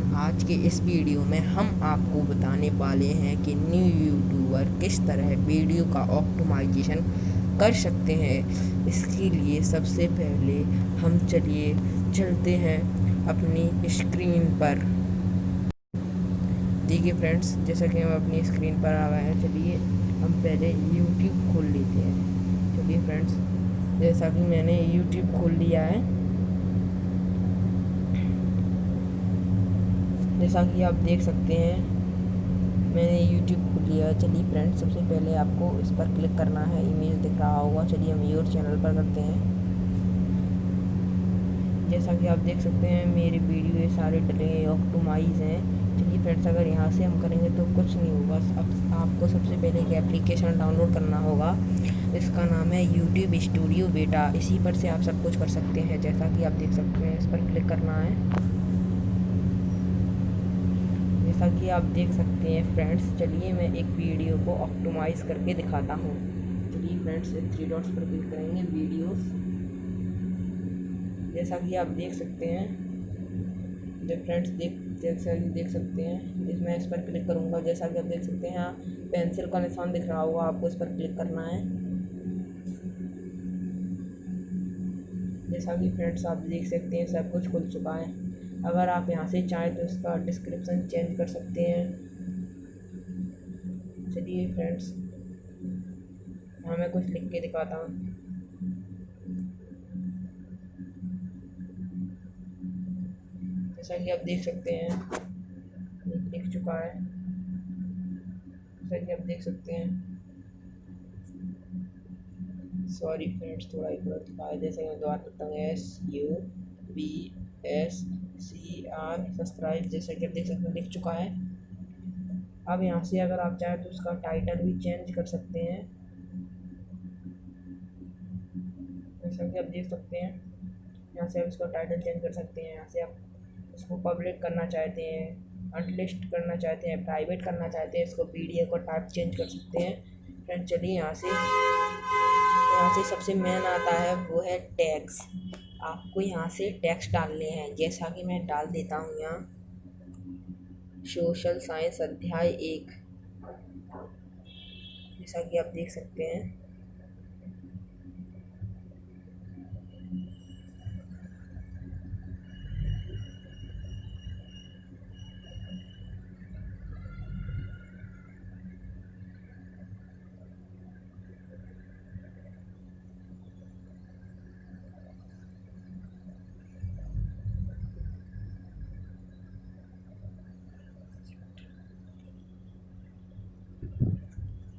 Everyone, आज के इस वीडियो में हम आपको बताने वाले हैं कि न्यू यूट्यूबर किस तरह वीडियो का ऑप्टिमाइजेशन कर सकते हैं। इसके लिए सबसे पहले हम चलते हैं अपनी स्क्रीन पर। देखिए फ्रेंड्स, जैसा कि हम अपनी स्क्रीन पर आ गए हैं, चलिए हम पहले यूट्यूब खोल लेते हैं। चलिए फ्रेंड्स, जैसा कि मैंने यूट्यूब खोल लिया है, जैसा कि आप देख सकते हैं मैंने यूट्यूब खोल लिया है। चलिए फ्रेंड्स, सबसे पहले आपको इस पर क्लिक करना है, इमेज दिख रहा होगा। चलिए हम योर चैनल पर करते हैं। जैसा कि आप देख सकते हैं मेरे वीडियो ये सारे डले ऑप्टिमाइज हैं। चलिए फ्रेंड्स, अगर यहाँ से हम करेंगे तो कुछ नहीं होगा। अब आपको सबसे पहले एक एप्लीकेशन डाउनलोड करना होगा, इसका नाम है यूट्यूब स्टूडियो बेटा। इसी पर से आप सब कुछ कर सकते हैं। जैसा कि आप देख सकते हैं, इस पर क्लिक करना है। जैसा कि आप देख सकते हैं फ्रेंड्स, चलिए मैं एक वीडियो को ऑप्टिमाइज़ करके दिखाता हूँ। चलिए फ्रेंड्स, 3 डॉट्स पर क्लिक करेंगे, वीडियोस। जैसा कि आप देख सकते हैं, जब फ्रेंड्स देख सकते हैं, इसमें इस पर क्लिक करूँगा। जैसा कि आप देख सकते हैं यहाँ पेंसिल का निशान दिख रहा होगा, आपको इस पर क्लिक करना है। जैसा कि फ्रेंड्स आप देख सकते हैं सब कुछ खुल चुका है। अगर आप यहाँ से चाहें तो इसका डिस्क्रिप्शन चेंज कर सकते हैं। चलिए फ्रेंड्स, यहाँ मैं कुछ लिख के दिखाता हूँ। जैसा कि आप देख सकते हैं लिख चुका है। जैसा कि आप देख सकते हैं, सॉरी फ्रेंड्स, थोड़ा इधर चुका है। जैसे मैं दोबारा करता हूँ, SUBSCR सब्सक्राइब। जैसा कि आप देख सकते हैं लिख चुका है। अब यहाँ से अगर आप चाहें तो उसका टाइटल भी चेंज कर सकते हैं। जैसा कि आप देख सकते हैं, यहाँ से आप इसका टाइटल चेंज कर सकते हैं। यहाँ से आप इसको पब्लिक करना चाहते हैं, अनलिस्ट करना चाहते हैं, प्राइवेट करना चाहते हैं, इसको PDF का टाइप चेंज कर सकते हैं। फ्रेंड चलिए यहाँ से सबसे मेन आता है, वो है टैग्स। आपको यहाँ से टैग्स डालने हैं। जैसा कि मैं डाल देता हूँ यहाँ, सोशल साइंस अध्याय 1। जैसा कि आप देख सकते हैं,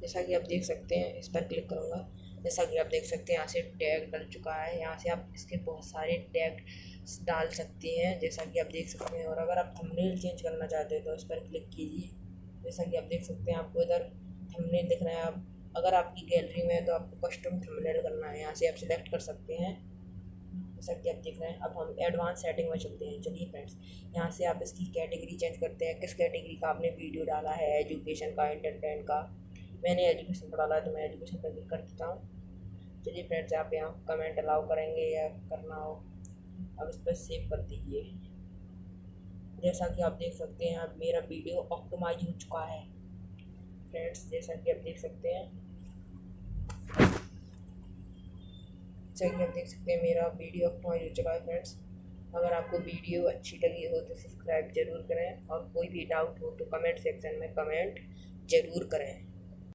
जैसा कि आप देख सकते हैं, इस पर क्लिक करूँगा। जैसा कि आप देख सकते हैं यहाँ से टैग डल चुका है। यहाँ से आप इसके बहुत सारे टैग डाल सकते हैं, जैसा कि आप देख सकते हैं। और अगर आप थंबनेल चेंज करना चाहते हैं तो इस पर क्लिक कीजिए। जैसा कि आप देख सकते हैं, आपको इधर थंबनेल दिख रहा है। आप अगर आपकी गैलरी में है तो आपको कस्टम थंबनेल करना है, यहाँ से आप सिलेक्ट कर सकते हैं। जैसा कि आप देख रहे हैं, अब हम एडवांस सेटिंग में चलते हैं। चलिए फ्रेंड्स, यहाँ से आप इसकी कैटेगरी चेंज करते हैं, किस कैटेगरी का आपने वीडियो डाला है, एजुकेशन का, एंटरटेनमेंट का। मैंने एजुकेशन पर डाला है तो मैं एजुकेशन पर क्लिक कर देता हूँ। चलिए फ्रेंड्स, आप यहाँ कमेंट अलाउ करेंगे या करना हो, अब इस पर सेव कर दीजिए। जैसा कि आप देख सकते हैं, अब मेरा वीडियो ऑप्टिमाइज हो चुका है। फ्रेंड्स जैसा कि आप देख सकते हैं, मेरा वीडियो ऑप्टिमाइज हो चुका है। फ्रेंड्स, अगर आपको वीडियो अच्छी लगी हो तो सब्सक्राइब जरूर करें, और कोई भी डाउट हो तो कमेंट सेक्शन में कमेंट जरूर करें।